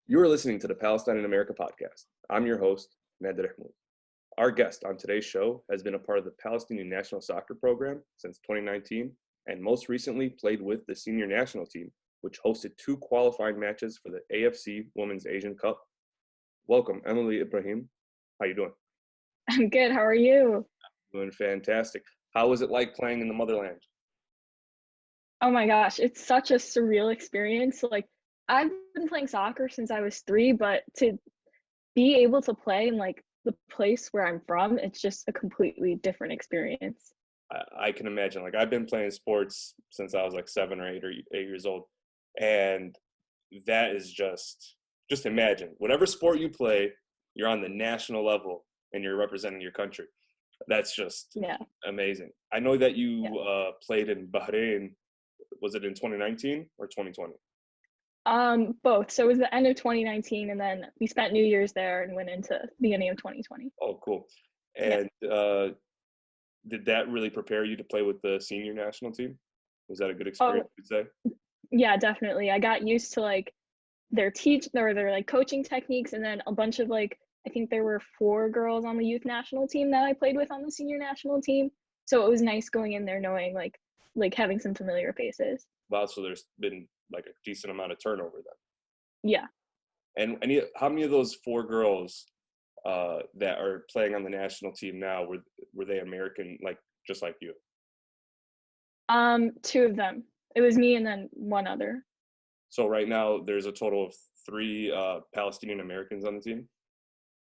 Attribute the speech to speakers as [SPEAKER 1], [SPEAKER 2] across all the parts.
[SPEAKER 1] You are listening to the Palestine in America podcast. I'm your host, Nader Ahmoud. Our guest on today's show has been a part of the Palestinian national soccer program since 2019 and most recently played with the senior national team, which hosted two qualifying matches for the AFC Women's Asian Cup. Welcome, Emily Ibrahim. How you doing?
[SPEAKER 2] I'm good. How are you?
[SPEAKER 1] Doing fantastic. How was it like playing in the motherland?
[SPEAKER 2] Oh my gosh, it's such a surreal experience. Like, I've been playing soccer since I was 3, but to be able to play in like the place where I'm from, it's just a completely different experience.
[SPEAKER 1] I can imagine. Like I've been playing sports since I was like 7 or 8 years old, and that is just imagine whatever sport you play, you're on the national level and you're representing your country. That's just
[SPEAKER 2] Yeah.
[SPEAKER 1] amazing. I know that you
[SPEAKER 2] Yeah.
[SPEAKER 1] played in Bahrain. Was it in 2019 or 2020?
[SPEAKER 2] Both. So it was the end of 2019 and then we spent New Year's there and went into beginning of 2020.
[SPEAKER 1] Oh, cool.
[SPEAKER 2] Yeah.
[SPEAKER 1] And did that really prepare you to play with the senior national team? Was that a good
[SPEAKER 2] Oh,
[SPEAKER 1] experience, you'd say?
[SPEAKER 2] yeah, definitely. I got used to like their like coaching techniques, and then a bunch of like I think there were 4 girls on the youth national team that I played with on the senior national team. So it was nice going in there knowing like having some familiar faces.
[SPEAKER 1] Wow, so there's been like a decent amount of turnover then.
[SPEAKER 2] Yeah.
[SPEAKER 1] And how many of those 4 girls that are playing on the national team now were they American, like just like you?
[SPEAKER 2] 2 of them. It was me and then one other.
[SPEAKER 1] So right now there's a total of 3 Palestinian Americans on the team.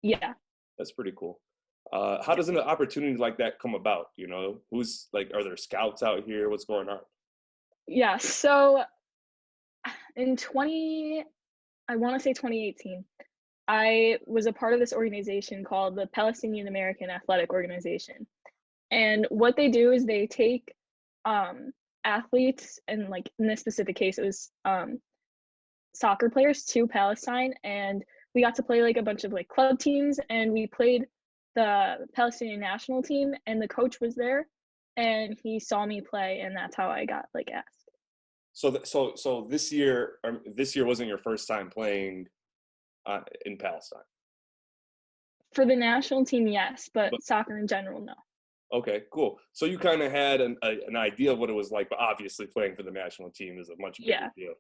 [SPEAKER 2] Yeah.
[SPEAKER 1] That's pretty cool. How does an opportunity like that come about? You know, who's like, are there scouts out here? What's going on?
[SPEAKER 2] Yeah. So in 20 I want to say 2018, I was a part of this organization called the Palestinian American Athletic Organization. And what they do is they take athletes, and like in this specific case it was soccer players, to Palestine, and we got to play like a bunch of like club teams, and we played the Palestinian national team, and the coach was there and he saw me play, and that's how I got like asked.
[SPEAKER 1] So this year wasn't your first time playing in Palestine.
[SPEAKER 2] For the national team, yes, but
[SPEAKER 1] But
[SPEAKER 2] soccer in general, no.
[SPEAKER 1] okay, cool. So you kind of had an idea of what it was like, but obviously playing for the national team is a much bigger
[SPEAKER 2] Yeah.
[SPEAKER 1] deal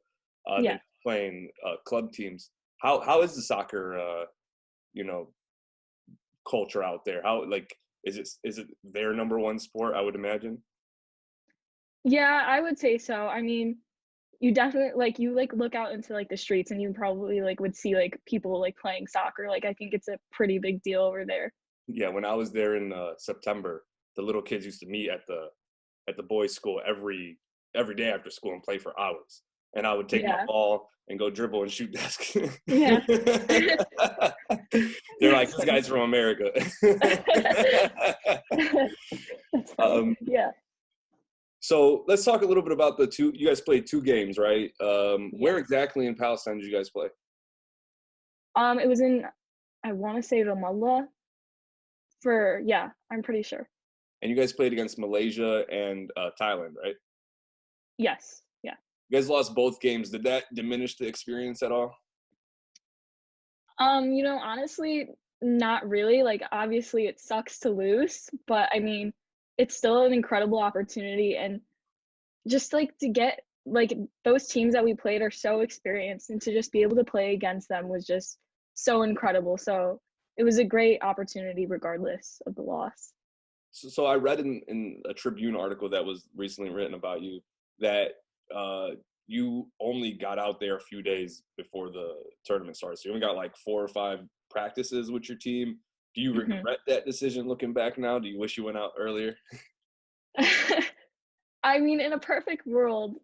[SPEAKER 2] Yeah.
[SPEAKER 1] than playing club teams. How is the soccer you know culture out there? How, like, is it their number one sport? I would imagine.
[SPEAKER 2] Yeah, I would say so. I mean, you definitely like you like look out into like the streets and you probably like would see like people like playing soccer. Like I think it's a pretty big deal over there.
[SPEAKER 1] Yeah, when I was there in September, the little kids used to meet at the boys' school every day after school and play for hours. And I would take my
[SPEAKER 2] Yeah.
[SPEAKER 1] ball and go dribble and shoot basketball.
[SPEAKER 2] Yeah.
[SPEAKER 1] They're like,
[SPEAKER 2] That's
[SPEAKER 1] this
[SPEAKER 2] funny.
[SPEAKER 1] guy's from America.
[SPEAKER 2] That's funny.
[SPEAKER 1] um,
[SPEAKER 2] Yeah.
[SPEAKER 1] so let's talk a little bit about the two. You guys played 2 games, right? Where
[SPEAKER 2] Yes.
[SPEAKER 1] exactly in Palestine did you guys play?
[SPEAKER 2] It was in, I want to say Ramallah for, yeah, I'm pretty sure.
[SPEAKER 1] And you guys played against Malaysia and Thailand, right?
[SPEAKER 2] Yes. Yeah.
[SPEAKER 1] You guys lost both games. Did that diminish the experience at all?
[SPEAKER 2] Honestly, not really. Like obviously it sucks to lose, but I mean, it's still an incredible opportunity, and just like to get like those teams that we played are so experienced, and to just be able to play against them was just so incredible. So it was a great opportunity regardless of the loss.
[SPEAKER 1] So I read in a Tribune article that was recently written about you that uh, you only got out there a few days before the tournament started. So you only got like 4 or 5 practices with your team. Do you
[SPEAKER 2] Hmm.
[SPEAKER 1] regret that decision looking back now? Do you wish you went out earlier?
[SPEAKER 2] I mean, in a perfect world,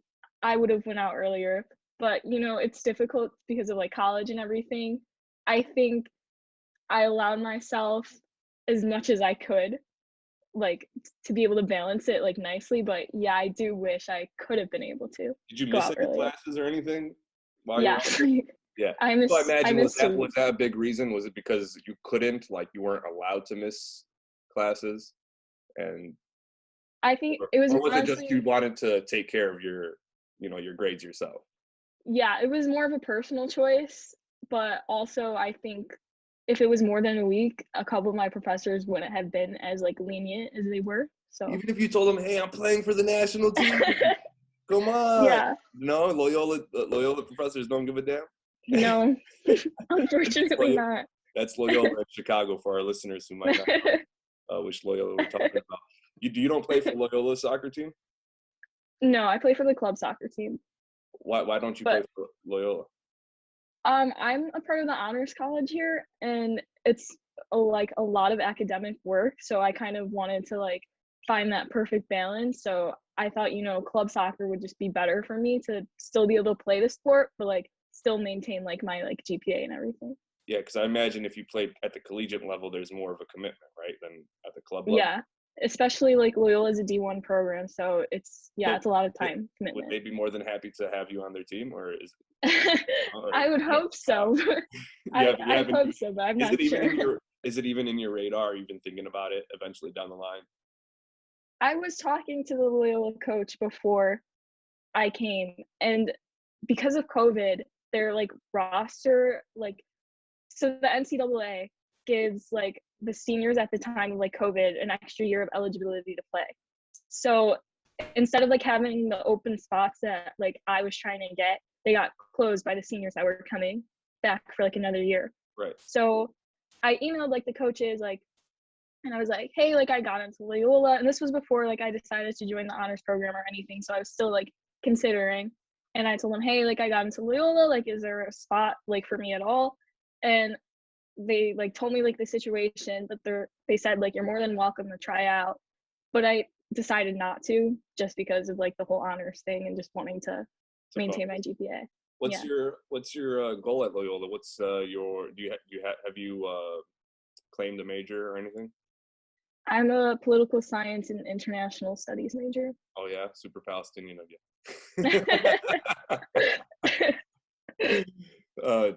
[SPEAKER 2] I would have went out earlier, but it's difficult because of like college and everything. I think I allowed myself as much as I could, like to be able to balance it like nicely. But yeah, I do wish I could have been able to
[SPEAKER 1] Did you
[SPEAKER 2] go
[SPEAKER 1] miss
[SPEAKER 2] out
[SPEAKER 1] any
[SPEAKER 2] earlier.
[SPEAKER 1] classes or anything while you were
[SPEAKER 2] Yeah.
[SPEAKER 1] out there? Yeah.
[SPEAKER 2] I
[SPEAKER 1] So I
[SPEAKER 2] I
[SPEAKER 1] imagine was
[SPEAKER 2] miss
[SPEAKER 1] that
[SPEAKER 2] sleep.
[SPEAKER 1] was that a big reason? Was it because you couldn't, like, you weren't allowed to miss classes, and
[SPEAKER 2] I think it was
[SPEAKER 1] or was it just you
[SPEAKER 2] honestly,
[SPEAKER 1] wanted to take care of your grades yourself?
[SPEAKER 2] yeah, it was more of a personal choice, but also I think if it was more than a week, a couple of my professors wouldn't have been as like lenient as they were. So
[SPEAKER 1] Even if you told them, "Hey, I'm playing for the national team. Come on."
[SPEAKER 2] yeah,
[SPEAKER 1] No, Loyola professors don't give a damn.
[SPEAKER 2] no,
[SPEAKER 1] That's
[SPEAKER 2] unfortunately not.
[SPEAKER 1] That's Loyola in Chicago for our listeners who might not know which Loyola we're talking about. You don't play for Loyola soccer team?
[SPEAKER 2] No, I play for the club soccer team.
[SPEAKER 1] Why don't you play
[SPEAKER 2] But
[SPEAKER 1] for Loyola?
[SPEAKER 2] I'm a part of the honors college here, and it's like a lot of academic work. So I kind of wanted to like find that perfect balance. So I thought, club soccer would just be better for me to still be able to play the sport, but like still maintain like my like GPA and everything.
[SPEAKER 1] Yeah, because I imagine if you played at the collegiate level, there's more of a commitment, right, than at the club level.
[SPEAKER 2] Yeah, especially like Loyola is a D1 program, so it's
[SPEAKER 1] So
[SPEAKER 2] it's a lot of time
[SPEAKER 1] would
[SPEAKER 2] commitment.
[SPEAKER 1] they be more than happy to have you on their team, or is or
[SPEAKER 2] I would hope so. I hope so, but I'm
[SPEAKER 1] is
[SPEAKER 2] not
[SPEAKER 1] it even
[SPEAKER 2] sure.
[SPEAKER 1] in your radar? Are you even thinking about it eventually down the line?
[SPEAKER 2] I was talking to the Loyola coach before I came, and because of COVID, their like roster, like, so the NCAA gives like the seniors at the time of like COVID an extra year of eligibility to play. So instead of like having the open spots that like I was trying to get, they got closed by the seniors that were coming back for like another year.
[SPEAKER 1] Right.
[SPEAKER 2] So I emailed like the coaches, like, and I was like, hey, like I got into Loyola, and this was before like I decided to join the honors program or anything, so I was still like considering. And I told them, hey, like I got into Loyola, like is there a spot like for me at all? And they like told me like the situation, but they said like you're more than welcome to try out. But I decided not to, just because of like the whole honors thing and just wanting to maintain my GPA.
[SPEAKER 1] What's your goal at Loyola? What's your have you claimed a major or anything?
[SPEAKER 2] I'm a political science and international studies major.
[SPEAKER 1] Oh yeah, super Palestinian of you.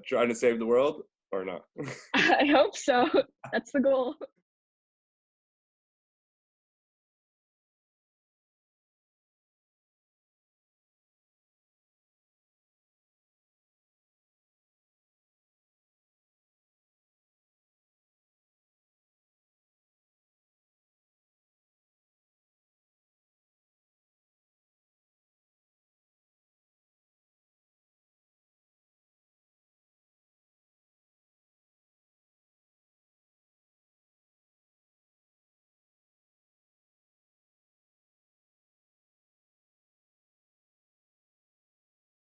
[SPEAKER 1] Trying to save the world or not?
[SPEAKER 2] I hope so. That's the goal.